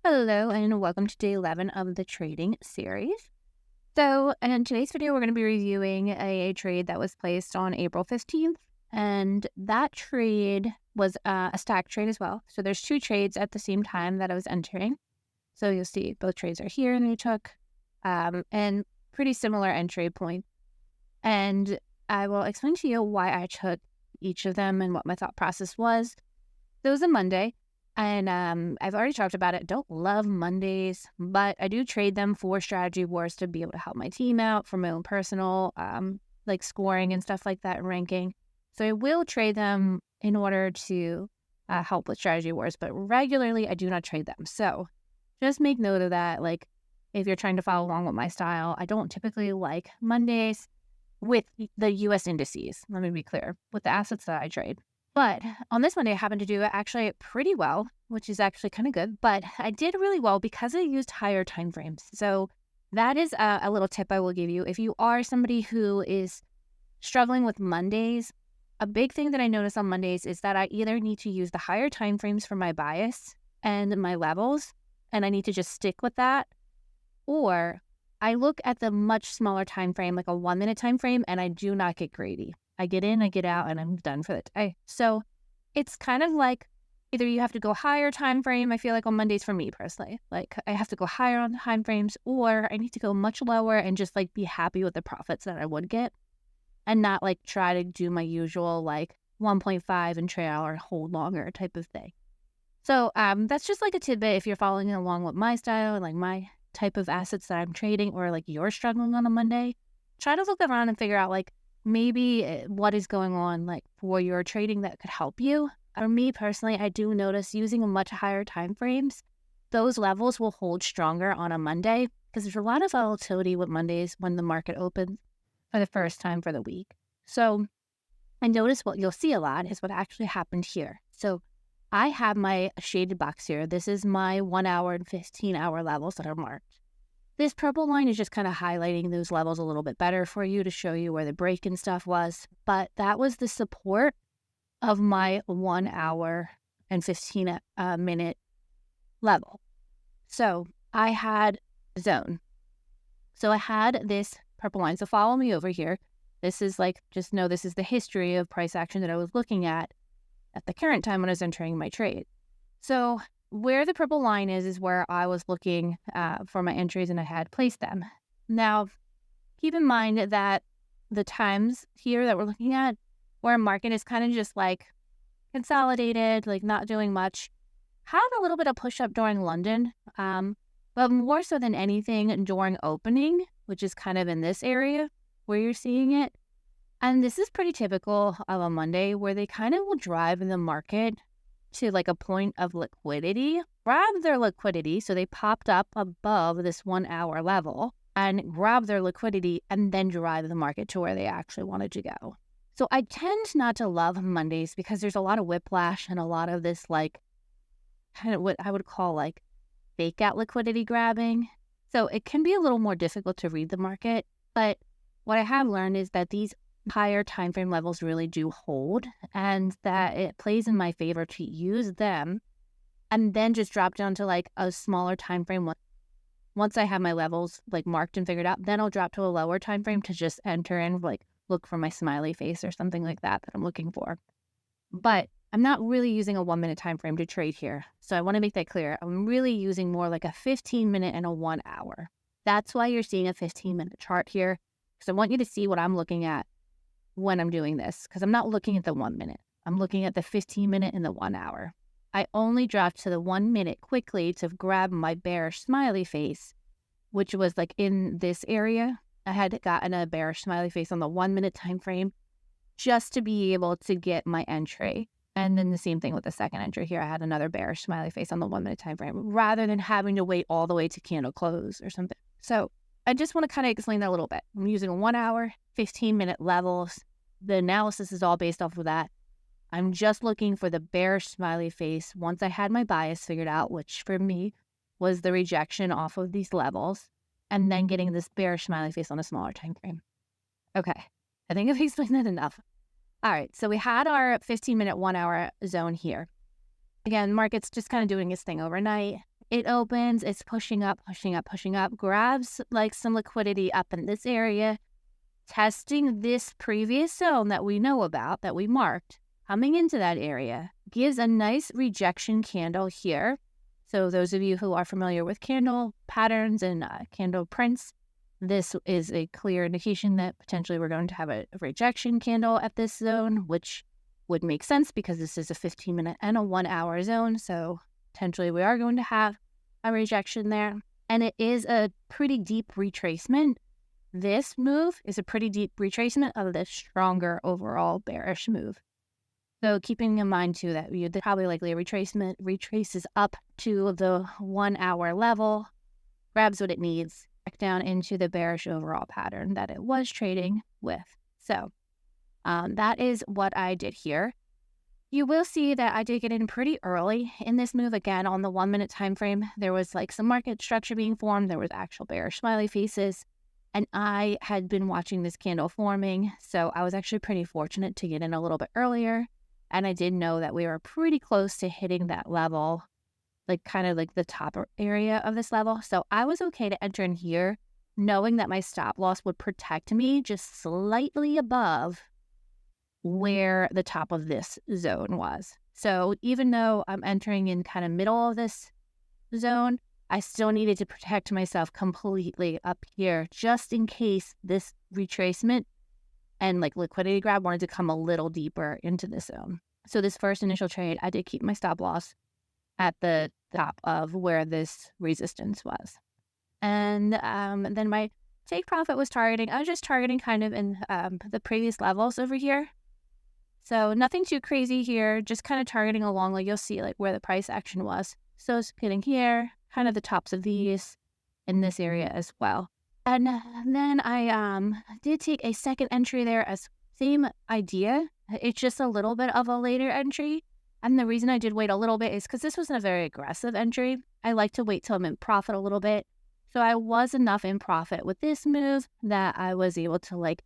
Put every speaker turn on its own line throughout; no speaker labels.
Hello and welcome to day 11 of the trading series. So, in today's video, we're going to be reviewing a trade that was placed on April 15th. And that trade was a stack trade as well. So, there's two trades at the same time that I was entering. So, you'll see both trades are here and we took and pretty similar entry point. And I will explain to you why I took each of them and what my thought process was. So, it was a Monday. And I've already talked about it. Don't love Mondays, but I do trade them for strategy wars to be able to help my team out for my own personal, like scoring and stuff like that and ranking. So I will trade them in order to help with strategy wars, but regularly I do not trade them. So just make note of that. Like if you're trying to follow along with my style, I don't typically like Mondays with the US indices. Let me be clear, with the assets that I trade. But on this Monday, I happened to do it actually pretty well, which is actually kind of good. But I did really well because I used higher time frames. So that is a little tip I will give you. If you are somebody who is struggling with Mondays, a big thing that I notice on Mondays is that I either need to use the higher time frames for my bias and my levels, and I need to just stick with that, or I look at the much smaller time frame, like a 1 minute time frame, and I do not get greedy. I get in, I get out, and I'm done for the day. So it's kind of like either you have to go higher time frame, I feel like on Mondays for me personally, like I have to go higher on time frames, or I need to go much lower and just like be happy with the profits that I would get and not like try to do my usual like 1.5 and trail or hold longer type of thing. So that's just like a tidbit if you're following along with my style and like my type of assets that I'm trading, or like you're struggling on a Monday. Try to look around and figure out like maybe what is going on like for your trading that could help you. For me personally, I do notice using a much higher time frames, those levels will hold stronger on a Monday because there's a lot of volatility with Mondays when the market opens for the first time for the week. So I notice what you'll see a lot is what actually happened here. So I have my shaded box here. This is my 1 hour and 15 hour levels that are marked. This purple line is just kind of highlighting those levels a little bit better for you to show you where the break and stuff was. But that was the support of my 1 hour and 15 minute level. So I had zone. So I had this purple line. So follow me over here. This is like, just know this is the history of price action that I was looking at the current time when I was entering my trade. So where the purple line is where I was looking for my entries and I had placed them. Now, keep in mind that the times here that we're looking at, where a market is kind of just like consolidated, like not doing much, had a little bit of push up during London, but more so than anything during opening, which is kind of in this area where you're seeing it. And this is pretty typical of a Monday where they kind of will drive in the market to like a point of liquidity, grab their liquidity. So they popped up above this 1 hour level and grab their liquidity and then drive the market to where they actually wanted to go. So I tend not to love Mondays because there's a lot of whiplash and a lot of this like kind of what I would call like fake out liquidity grabbing. So it can be a little more difficult to read the market. But what I have learned is that these higher time frame levels really do hold, and that it plays in my favor to use them and then just drop down to like a smaller time frame. Once I have my levels like marked and figured out, then I'll drop to a lower time frame to just enter in, like look for my smiley face or something like that I'm looking for. But I'm not really using a 1 minute time frame to trade here. So I want to make that clear. I'm really using more like a 15 minute and a 1 hour. That's why you're seeing a 15-minute chart here, because I want you to see what I'm looking at when I'm doing this, because I'm not looking at the 1 minute. I'm looking at the 15 minute and the 1 hour. I only dropped to the 1 minute quickly to grab my bearish smiley face, which was like in this area. I had gotten a bearish smiley face on the 1 minute time frame just to be able to get my entry. And then the same thing with the second entry here. I had another bearish smiley face on the 1 minute time frame rather than having to wait all the way to candle close or something. So I just want to kind of explain that a little bit. I'm using a 1 hour, 15-minute levels. The analysis is all based off of that. I'm just looking for the bearish smiley face once I had my bias figured out, which for me was the rejection off of these levels, and then getting this bearish smiley face on a smaller time frame. Okay, I think I've explained that enough. All right, so we had our 15-minute, 1 hour zone here. Again, market's just kind of doing its thing overnight. It opens, it's pushing up, pushing up, pushing up, grabs like some liquidity up in this area, testing this previous zone that we know about, that we marked, coming into that area, gives a nice rejection candle here. So those of you who are familiar with candle patterns and candle prints, this is a clear indication that potentially we're going to have a rejection candle at this zone, which would make sense because this is a 15-minute and a 1-hour zone. So potentially we are going to have a rejection there. And it is a pretty deep retracement. This move is a pretty deep retracement of the stronger overall bearish move. So keeping in mind too that you'd probably likely a retracement retraces up to the 1-hour level, grabs what it needs, back down into the bearish overall pattern that it was trading with. So that is what I did here. You will see that I did get in pretty early in this move. Again, on the 1-minute time frame, there was like some market structure being formed. There was actual bearish smiley faces. And I had been watching this candle forming. So I was actually pretty fortunate to get in a little bit earlier. And I did know that we were pretty close to hitting that level, like kind of like the top area of this level. So I was okay to enter in here, knowing that my stop loss would protect me just slightly above where the top of this zone was. So even though I'm entering in kind of middle of this zone, I still needed to protect myself completely up here just in case this retracement and like liquidity grab wanted to come a little deeper into this zone. So this first initial trade, I did keep my stop loss at the top of where this resistance was. And then my take profit was targeting, I was just targeting kind of in the previous levels over here. So nothing too crazy here, just kind of targeting along, like you'll see like where the price action was. So it's hitting here, kind of the tops of these in this area as well. And then I did take a second entry there as same idea. It's just a little bit of a later entry. And the reason I did wait a little bit is because this wasn't a very aggressive entry. I like to wait till I'm in profit a little bit. So I was enough in profit with this move that I was able to like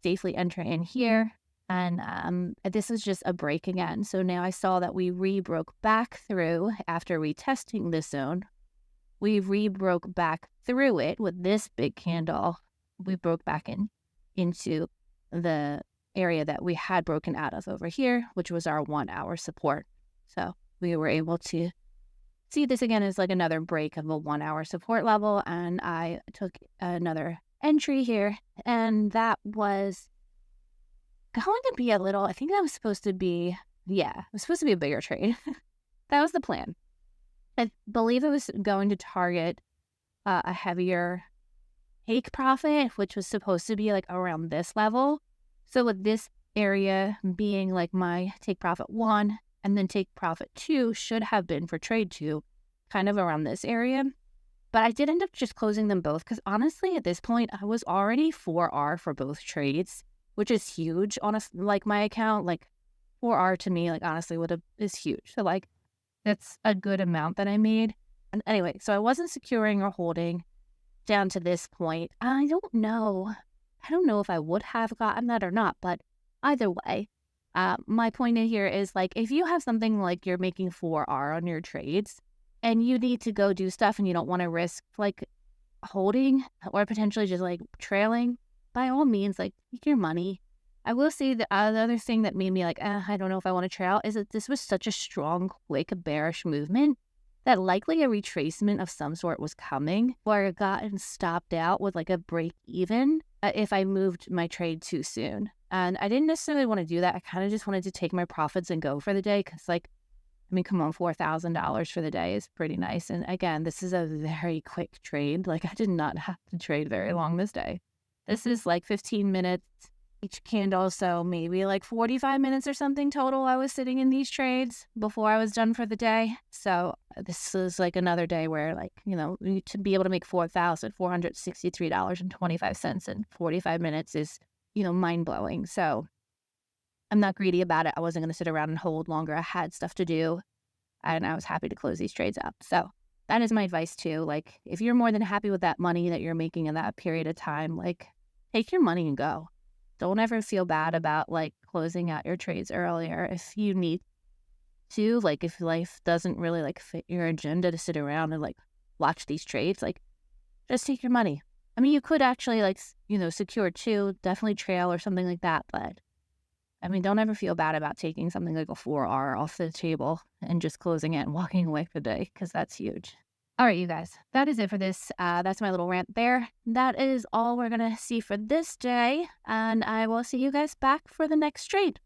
safely enter in here. And this is just a break again. So now I saw that we re-broke back through after retesting this zone. We re-broke back through it with this big candle. We broke back into the area that we had broken out of over here, which was our 1-hour support. So we were able to see this again as like another break of a 1-hour support level. And I took another entry here, and that was going to be a little, I think that was supposed to be, it was supposed to be a bigger trade. That was the plan. I believe it was going to target a heavier take profit, which was supposed to be like around this level. So with this area being like my take profit 1 and then take profit 2 should have been for trade 2, kind of around this area. But I did end up just closing them both because honestly, at this point, I was already 4R for both trades, which is huge on like my account. Like 4R to me, like honestly, is huge. So like that's a good amount that I made. And anyway, so I wasn't securing or holding down to this point. I don't know if I would have gotten that or not, but either way, my point in here is like if you have something like you're making 4R on your trades and you need to go do stuff and you don't want to risk like holding or potentially just like trailing, by all means, like take your money. I will say the other thing that made me like, I don't know if I want to trail is that this was such a strong, quick, bearish movement that likely a retracement of some sort was coming, or I gotten stopped out with like a break even if I moved my trade too soon. And I didn't necessarily want to do that. I kind of just wanted to take my profits and go for the day because like, I mean, come on, $4,000 for the day is pretty nice. And again, this is a very quick trade. Like I did not have to trade very long this day. This is like 15 minutes each candle, so maybe like 45 minutes or something total I was sitting in these trades before I was done for the day. So this is like another day where like, you know, to be able to make $4,463.25 in 45 minutes is, you know, mind-blowing. So I'm not greedy about it. I wasn't going to sit around and hold longer. I had stuff to do, and I was happy to close these trades up. So that is my advice too. Like if you're more than happy with that money that you're making in that period of time, like take your money and go. Don't ever feel bad about like closing out your trades earlier if you need to, like, if life doesn't really, like, fit your agenda to sit around and, like, watch these trades, like, just take your money. I mean, you could actually, like, secure 2, definitely trail or something like that, but, I mean, don't ever feel bad about taking something like a 4R off the table and just closing it and walking away for the day, because that's huge. All right, you guys, that is it for this. That's my little rant there. That is all we're going to see for this day, and I will see you guys back for the next trade.